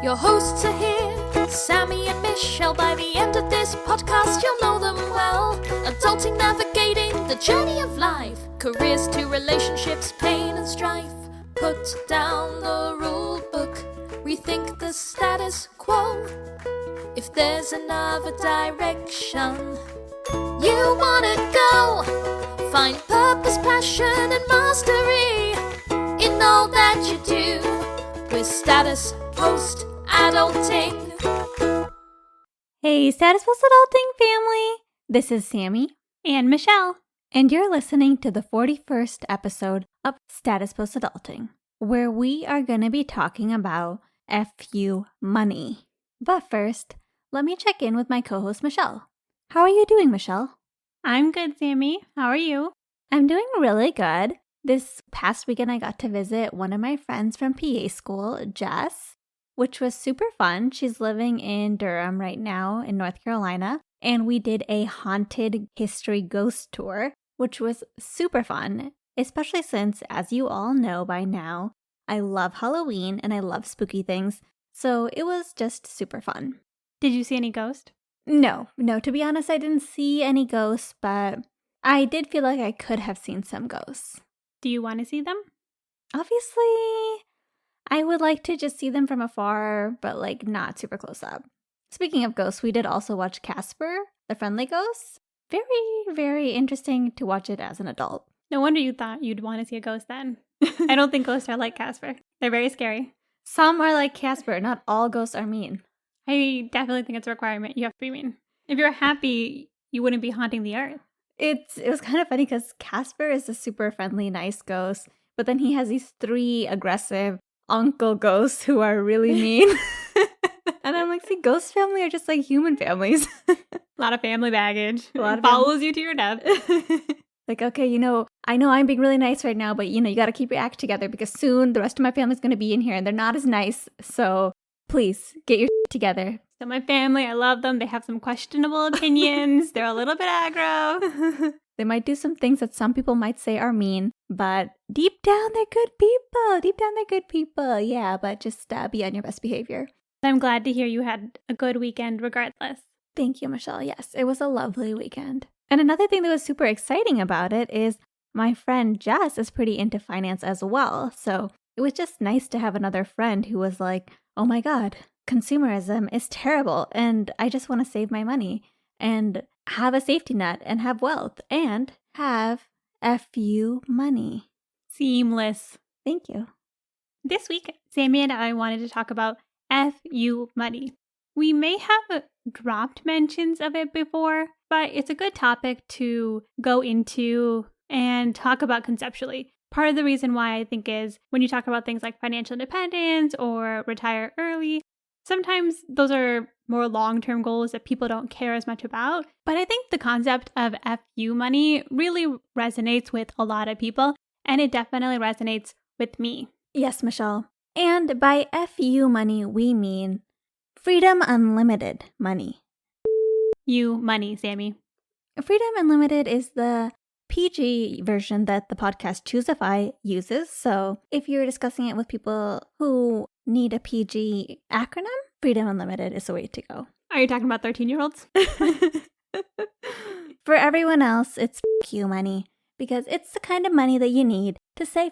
Your hosts are here, Sammie and Michelle. By the end of this podcast, you'll know them well. Adulting, navigating the journey of life. Careers to relationships, pain and strife. Put down the rule book, rethink the status quo. If there's another direction you wanna go, find purpose, passion and mastery in all that you do with Status Post Adulting. Hey, Status Post Adulting family! This is Sammie and Michelle, and you're listening to the 41st episode of Status Post Adulting, where we are going to be talking about FU money. But first, let me check in with my co-host Michelle. How are you doing, Michelle? I'm good, Sammie. How are you? I'm doing really good. This past weekend, I got to visit one of my friends from PA school, Jess, which was super fun. She's living in Durham right now in North Carolina, and we did a haunted history ghost tour, which was super fun, especially since, as you all know by now, I love Halloween and I love spooky things, so it was just super fun. Did you see any ghosts? No, to be honest, I didn't see any ghosts, but I did feel like I could have seen some ghosts. Do you want to see them? Obviously, I would like to just see them from afar, but like not super close up. Speaking of ghosts, we did also watch Casper, the Friendly Ghost. Very, very interesting to watch it as an adult. No wonder you thought you'd want to see a ghost then. I don't think ghosts are like Casper. They're very scary. Some are like Casper. Not all ghosts are mean. I definitely think it's a requirement. You have to be mean. If you're happy, you wouldn't be haunting the earth. It was kind of funny because Casper is a super friendly, nice ghost, but then he has these 3 aggressive uncle ghosts who are really mean. And I'm like, see, ghost family are just like human families. A lot of family baggage. A lot of follows you to your death. Like, okay, I know I'm being really nice right now, but you got to keep your act together because soon the rest of my family's going to be in here and they're not as nice. So please get your together. So my family, I love them. They have some questionable opinions. They're a little bit aggro. They might do some things that some people might say are mean, but deep down, they're good people. Yeah, but just be on your best behavior. I'm glad to hear you had a good weekend regardless. Thank you, Michelle. Yes, it was a lovely weekend. And another thing that was super exciting about it is my friend Jess is pretty into finance as well. So it was just nice to have another friend who was like, oh my God, consumerism is terrible and I just want to save my money and have a safety net and have wealth and have FU money. Seamless. Thank you. This week, Sammie and I wanted to talk about FU money. We may have dropped mentions of it before, but it's a good topic to go into and talk about conceptually. Part of the reason why I think is when you talk about things like financial independence or retire early, sometimes those are more long-term goals that people don't care as much about. But I think the concept of FU money really resonates with a lot of people, and it definitely resonates with me. Yes, Michelle. And by FU money, we mean Freedom Unlimited money. You money, Sammie. Freedom Unlimited is the PG version that the podcast Choosify uses. So if you're discussing it with people who need a PG acronym, Freedom Unlimited is the way to go. Are you talking about 13-year-olds? For everyone else, it's FU money because it's the kind of money that you need to say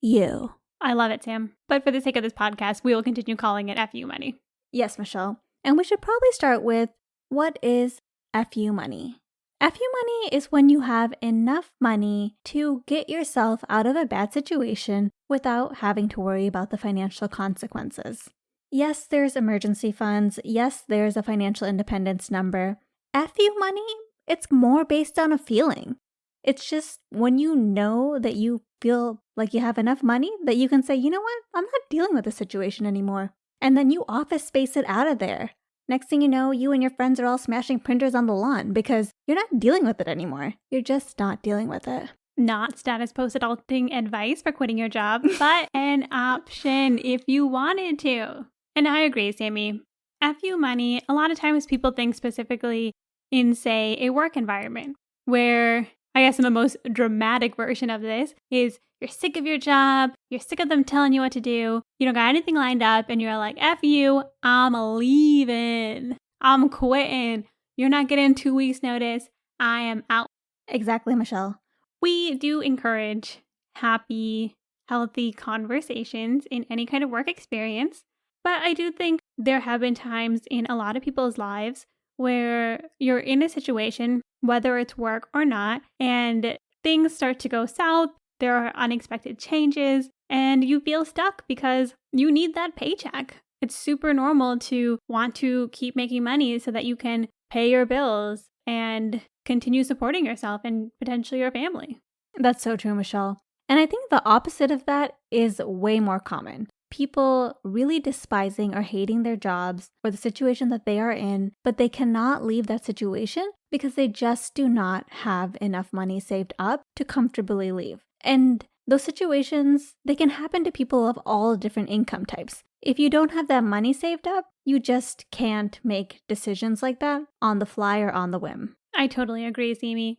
you. I love it, Sam. But for the sake of this podcast, we will continue calling it FU money. Yes, Michelle. And we should probably start with what is FU money? FU money is when you have enough money to get yourself out of a bad situation without having to worry about the financial consequences. Yes, there's emergency funds. Yes, there's a financial independence number. FU money, it's more based on a feeling. It's just when you know that you feel like you have enough money that you can say, you know what, I'm not dealing with this situation anymore. And then you office space it out of there. Next thing you know, you and your friends are all smashing printers on the lawn because you're not dealing with it anymore. You're just not dealing with it. Not status post adulting advice for quitting your job, but an option if you wanted to. And I agree, Sammie. FU money, a lot of times people think specifically in, say, a work environment where I guess the most dramatic version of this is you're sick of your job, you're sick of them telling you what to do, you don't got anything lined up, and you're like, F you, I'm leaving, I'm quitting, you're not getting 2 weeks notice, I am out. Exactly, Michelle. We do encourage happy, healthy conversations in any kind of work experience, but I do think there have been times in a lot of people's lives where you're in a situation, whether it's work or not, and things start to go south, there are unexpected changes, and you feel stuck because you need that paycheck. It's super normal to want to keep making money so that you can pay your bills and continue supporting yourself and potentially your family. That's so true, Michelle. And I think the opposite of that is way more common. People really despising or hating their jobs or the situation that they are in, but they cannot leave that situation because they just do not have enough money saved up to comfortably leave. And those situations, they can happen to people of all different income types. If you don't have that money saved up, you just can't make decisions like that on the fly or on the whim. I totally agree, Sammie.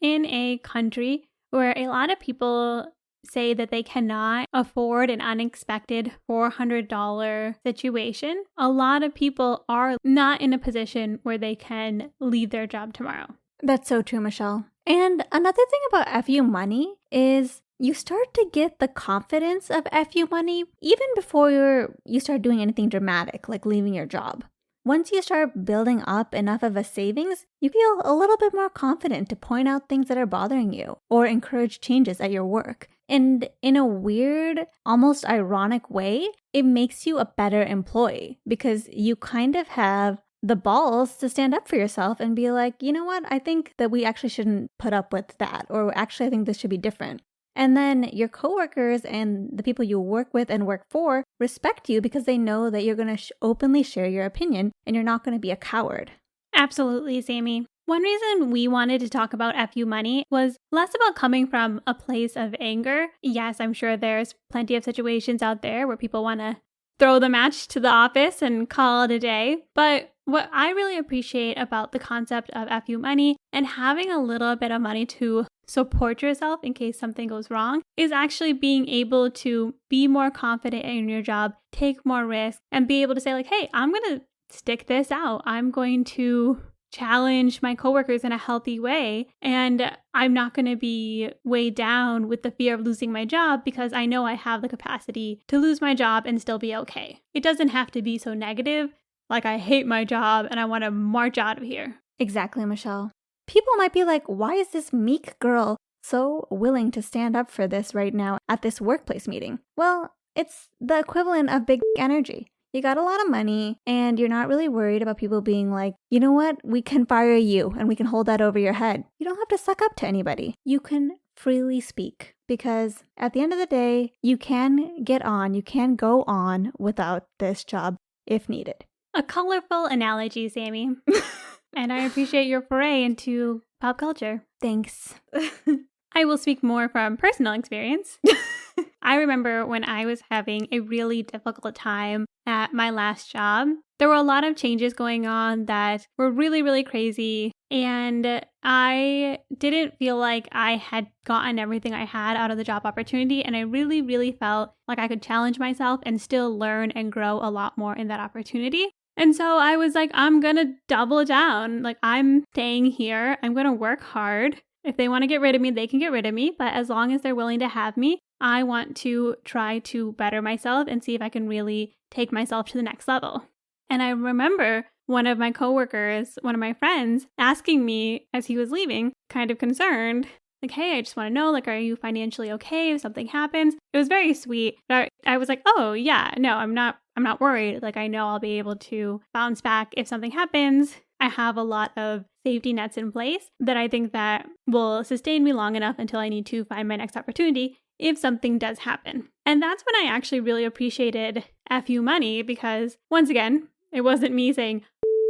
In a country where a lot of people say that they cannot afford an unexpected $400 situation, a lot of people are not in a position where they can leave their job tomorrow. That's so true, Michelle. And another thing about FU money is you start to get the confidence of FU money even before you start doing anything dramatic, like leaving your job. Once you start building up enough of a savings, you feel a little bit more confident to point out things that are bothering you or encourage changes at your work. And in a weird, almost ironic way, it makes you a better employee because you kind of have the balls to stand up for yourself and be like, you know what, I think that we actually shouldn't put up with that, or actually I think this should be different. And then your coworkers and the people you work with and work for respect you because they know that you're going to openly share your opinion and you're not going to be a coward. Absolutely, Sammie. One reason we wanted to talk about FU money was less about coming from a place of anger. Yes, I'm sure there's plenty of situations out there where people want to throw the match to the office and call it a day. But what I really appreciate about the concept of FU money and having a little bit of money to support yourself in case something goes wrong is actually being able to be more confident in your job, take more risks, and be able to say like, hey, I'm going to stick this out. I'm going to challenge my coworkers in a healthy way, and I'm not going to be weighed down with the fear of losing my job because I know I have the capacity to lose my job and still be okay. It doesn't have to be so negative, like I hate my job and I want to march out of here. Exactly, Michelle. People might be like, why is this meek girl so willing to stand up for this right now at this workplace meeting? Well, it's the equivalent of big energy. You got a lot of money and you're not really worried about people being like, you know what, we can fire you and we can hold that over your head. You don't have to suck up to anybody. You can freely speak because at the end of the day, you can go on without this job if needed. A colorful analogy, Sammie. And I appreciate your foray into pop culture. Thanks. I will speak more from personal experience. I remember when I was having a really difficult time at my last job. There were a lot of changes going on that were really, really crazy. And I didn't feel like I had gotten everything I had out of the job opportunity. And I really, really felt like I could challenge myself and still learn and grow a lot more in that opportunity. And so I was like, I'm going to double down. Like, I'm staying here. I'm going to work hard. If they want to get rid of me, they can get rid of me. But as long as they're willing to have me, I want to try to better myself and see if I can really take myself to the next level. And I remember one of my coworkers, one of my friends, asking me as he was leaving, kind of concerned, like, hey, I just want to know, like, are you financially okay if something happens? It was very sweet. But I was like, oh, yeah, no, I'm not worried. Like, I know I'll be able to bounce back if something happens. I have a lot of safety nets in place that I think that will sustain me long enough until I need to find my next opportunity if something does happen. And that's when I actually really appreciated FU money because, once again, it wasn't me saying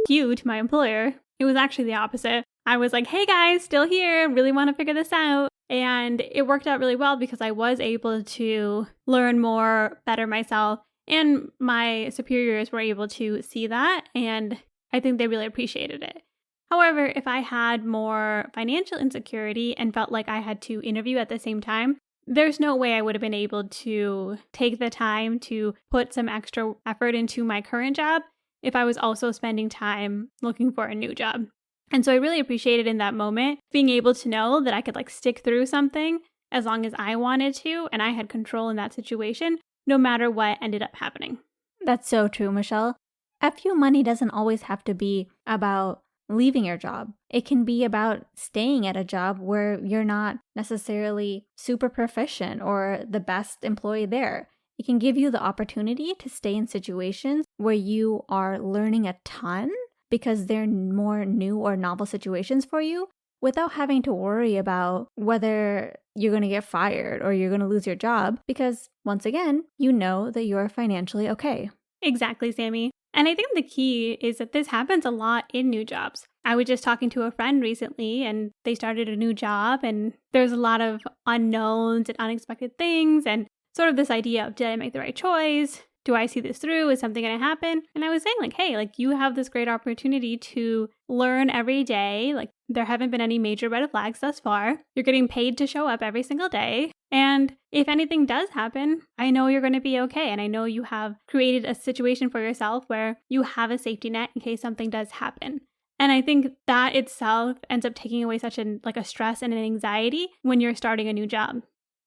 you to my employer. It was actually the opposite. I was like, hey guys, still here, really want to figure this out. And it worked out really well because I was able to learn more, better myself, and my superiors were able to see that. And I think they really appreciated it. However, if I had more financial insecurity and felt like I had to interview at the same time, there's no way I would have been able to take the time to put some extra effort into my current job if I was also spending time looking for a new job. And so I really appreciated in that moment being able to know that I could stick through something as long as I wanted to, and I had control in that situation, no matter what ended up happening. That's so true, Michelle. FU money doesn't always have to be about leaving your job. It can be about staying at a job where you're not necessarily super proficient or the best employee there. It can give you the opportunity to stay in situations where you are learning a ton because they're more new or novel situations for you without having to worry about whether you're going to get fired or you're going to lose your job because, once again, you know that you're financially okay. Exactly, Sammie. And I think the key is that this happens a lot in new jobs. I was just talking to a friend recently and they started a new job and there's a lot of unknowns and unexpected things and sort of this idea of, did I make the right choice? Do I see this through? Is something going to happen? And I was saying hey, you have this great opportunity to learn every day. There haven't been any major red flags thus far. You're getting paid to show up every single day. And if anything does happen, I know you're going to be okay. And I know you have created a situation for yourself where you have a safety net in case something does happen. And I think that itself ends up taking away such a stress and an anxiety when you're starting a new job.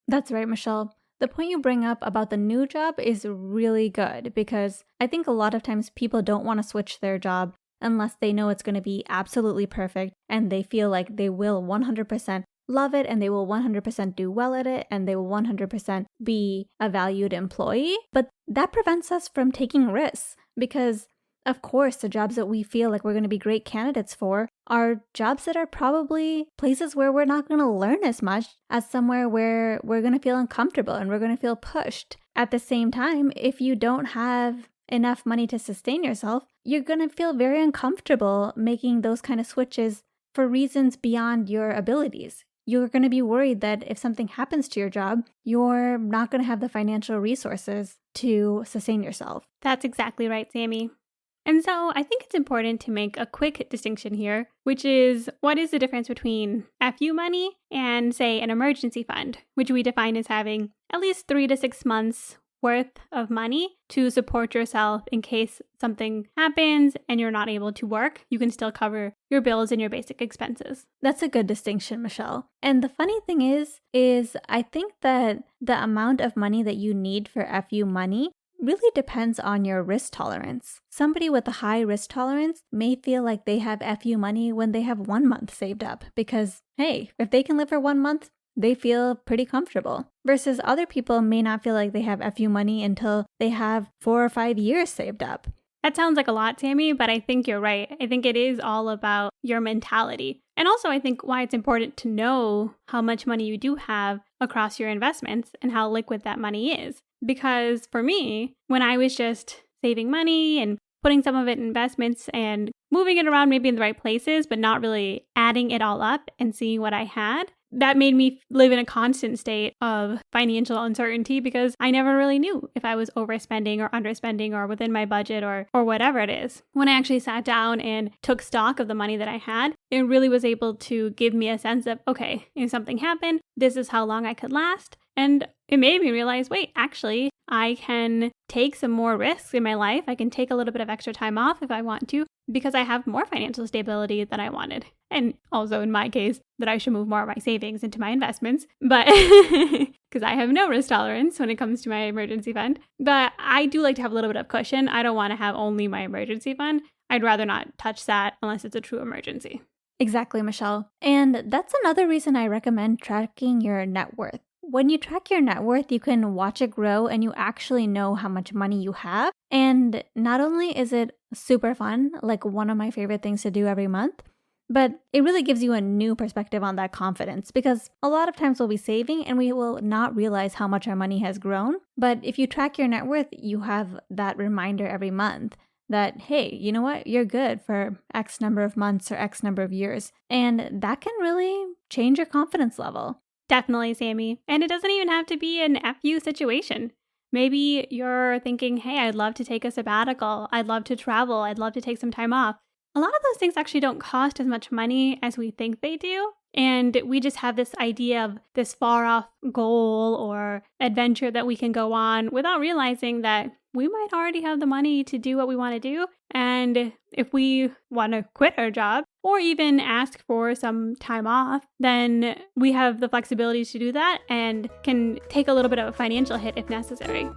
That's right, Michelle. The point you bring up about the new job is really good because I think a lot of times people don't want to switch their job unless they know it's going to be absolutely perfect and they feel like they will 100% love it and they will 100% do well at it and they will 100% be a valued employee. But that prevents us from taking risks because, of course, the jobs that we feel like we're going to be great candidates for are jobs that are probably places where we're not going to learn as much as somewhere where we're going to feel uncomfortable and we're going to feel pushed. At the same time, if you don't have enough money to sustain yourself, you're going to feel very uncomfortable making those kind of switches for reasons beyond your abilities. You're going to be worried that if something happens to your job, you're not going to have the financial resources to sustain yourself. That's exactly right, Sammie. And so I think it's important to make a quick distinction here, which is what is the difference between FU money and, say, an emergency fund, which we define as having at least 3 to 6 months worth of money to support yourself in case something happens and you're not able to work. You can still cover your bills and your basic expenses. That's a good distinction, Michelle. And the funny thing is I think that the amount of money that you need for FU money really depends on your risk tolerance. Somebody with a high risk tolerance may feel like they have FU money when they have 1 month saved up because, hey, if they can live for 1 month, they feel pretty comfortable. Versus other people may not feel like they have FU money until they have 4 or 5 years saved up. That sounds like a lot, Sammie, but I think you're right. I think it is all about your mentality. And also, I think why it's important to know how much money you do have across your investments and how liquid that money is. Because for me, when I was just saving money and putting some of it in investments and moving it around maybe in the right places, but not really adding it all up and seeing what I had, that made me live in a constant state of financial uncertainty because I never really knew if I was overspending or underspending or within my budget or whatever it is. When I actually sat down and took stock of the money that I had, it really was able to give me a sense of, okay, if something happened, this is how long I could last. And it made me realize, wait, actually, I can take some more risks in my life. I can take a little bit of extra time off if I want to because I have more financial stability than I wanted. And also in my case, that I should move more of my savings into my investments, but because I have no risk tolerance when it comes to my emergency fund. But I do like to have a little bit of cushion. I don't want to have only my emergency fund. I'd rather not touch that unless it's a true emergency. Exactly, Michelle. And that's another reason I recommend tracking your net worth. When you track your net worth, you can watch it grow and you actually know how much money you have. And not only is it super fun, like one of my favorite things to do every month, but it really gives you a new perspective on that confidence because a lot of times we'll be saving and we will not realize how much our money has grown. But if you track your net worth, you have that reminder every month that, hey, you know what? You're good for X number of months or X number of years. And that can really change your confidence level. Definitely, Sammie. And it doesn't even have to be an FU situation. Maybe you're thinking, hey, I'd love to take a sabbatical. I'd love to travel. I'd love to take some time off. a lot of those things actually don't cost as much money as we think they do. And we just have this idea of this far off goal or adventure that we can go on without realizing that we might already have the money to do what we want to do. And if we want to quit our job or even ask for some time off, then we have the flexibility to do that and can take a little bit of a financial hit if necessary.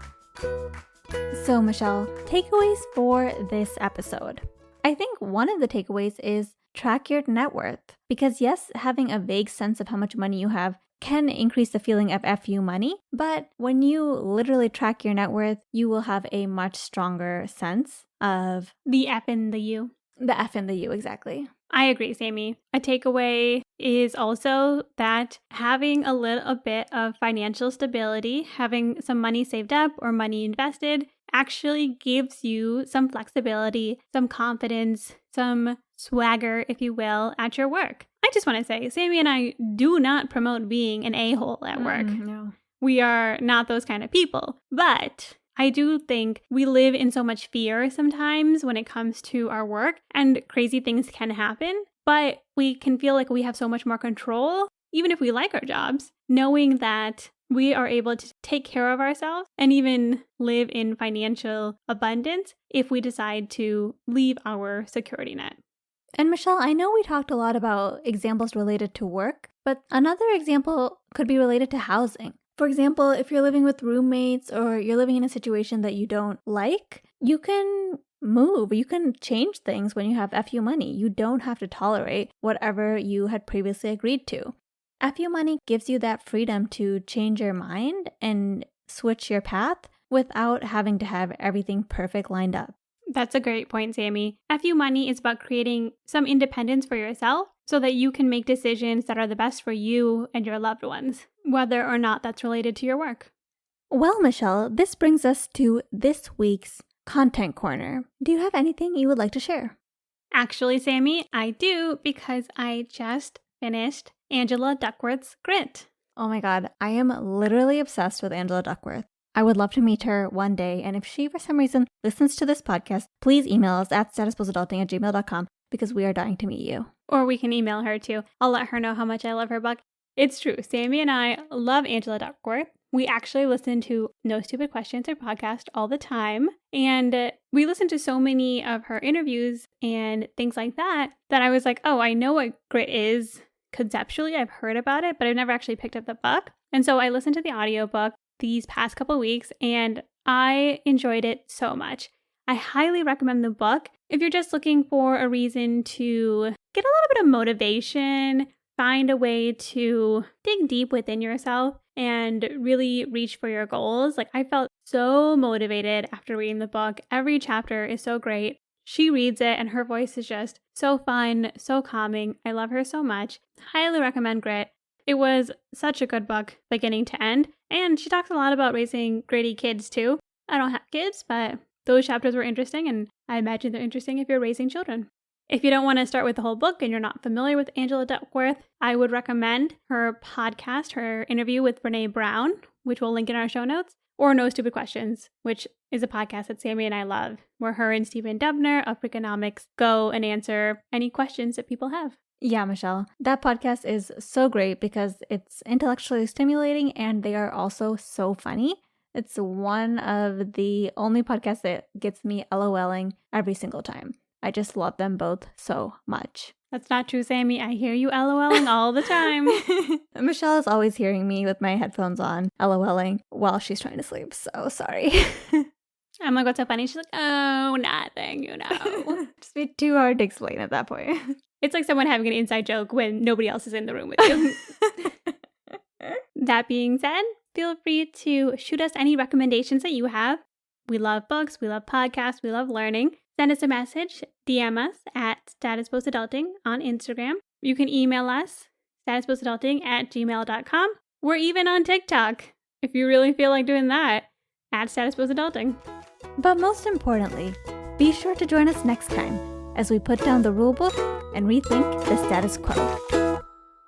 So, Michelle, takeaways for this episode. I think one of the takeaways is track your net worth. Because yes, having a vague sense of how much money you have can increase the feeling of FU money, but when you literally track your net worth, you will have a much stronger sense of the F and the U. The F and the U, exactly. I agree, Sammie. A takeaway is also that having a little bit of financial stability, having some money saved up or money invested, actually gives you some flexibility, some confidence, some swagger, if you will, at your work. I just want to say, Sammie and I do not promote being an a-hole at work. No. We are not those kind of people. But I do think we live in so much fear sometimes when it comes to our work, and crazy things can happen. But we can feel like we have so much more control, even if we like our jobs, knowing that we are able to take care of ourselves and even live in financial abundance if we decide to leave our security net. And Michelle, I know we talked a lot about examples related to work, but another example could be related to housing. For example, if you're living with roommates or you're living in a situation that you don't like, you can move. You can change things when you have FU money. You don't have to tolerate whatever you had previously agreed to. FU money gives you that freedom to change your mind and switch your path without having to have everything perfect lined up. That's a great point, Sammie. FU money is about creating some independence for yourself so that you can make decisions that are the best for you and your loved ones, whether or not that's related to your work. Well, Michelle, this brings us to this week's Content Corner. Do you have anything you would like to share? Actually, Sammie, I do, because I just finished Angela Duckworth's Grit. Oh my God, I am literally obsessed with Angela Duckworth. I would love to meet her one day, and if she for some reason listens to this podcast, please email us at statusposadulting@gmail.com because we are dying to meet you. Or we can email her too. I'll let her know how much I love her book. It's true, Sammie and I love Angela Duckworth. We actually listen to No Stupid Questions, her podcast, all the time. And we listen to so many of her interviews and things like that, that I was like, oh, I know what Grit is conceptually. I've heard about it, but I've never actually picked up the book. And so I listened to the audiobook these past couple weeks, and I enjoyed it so much. I highly recommend the book if you're just looking for a reason to get a little bit of motivation, find a way to dig deep within yourself and really reach for your goals. Like, I felt so motivated after reading the book. Every chapter is so great. She reads it and her voice is just so fun, so calming. I love her so much. Highly recommend Grit. It was such a good book, beginning to end. And she talks a lot about raising gritty kids too. I don't have kids, but those chapters were interesting, and I imagine they're interesting if you're raising children. If you don't want to start with the whole book and you're not familiar with Angela Duckworth, I would recommend her podcast, her interview with Brene Brown, which we'll link in our show notes, or No Stupid Questions, which is a podcast that Sammie and I love, where her and Stephen Dubner of Freakonomics go and answer any questions that people have. Yeah, Michelle, that podcast is so great because it's intellectually stimulating and they are also so funny. It's one of the only podcasts that gets me LOLing every single time. I just love them both so much. That's not true, Sammie. I hear you LOLing all the time. Michelle is always hearing me with my headphones on, LOLing while she's trying to sleep, so sorry. I'm like, what's so funny? She's like, oh, nothing, you know. Just be too hard to explain at that point. It's like someone having an inside joke when nobody else is in the room with you. That being said, feel free to shoot us any recommendations that you have. We love books, we love podcasts, we love learning. Send us a message, DM us at statusposadulting on Instagram. You can email us, statusposadulting@gmail.com. We're even on TikTok, if you really feel like doing that, at statusposadulting. But most importantly, be sure to join us next time as we put down the rulebook and rethink the status quo.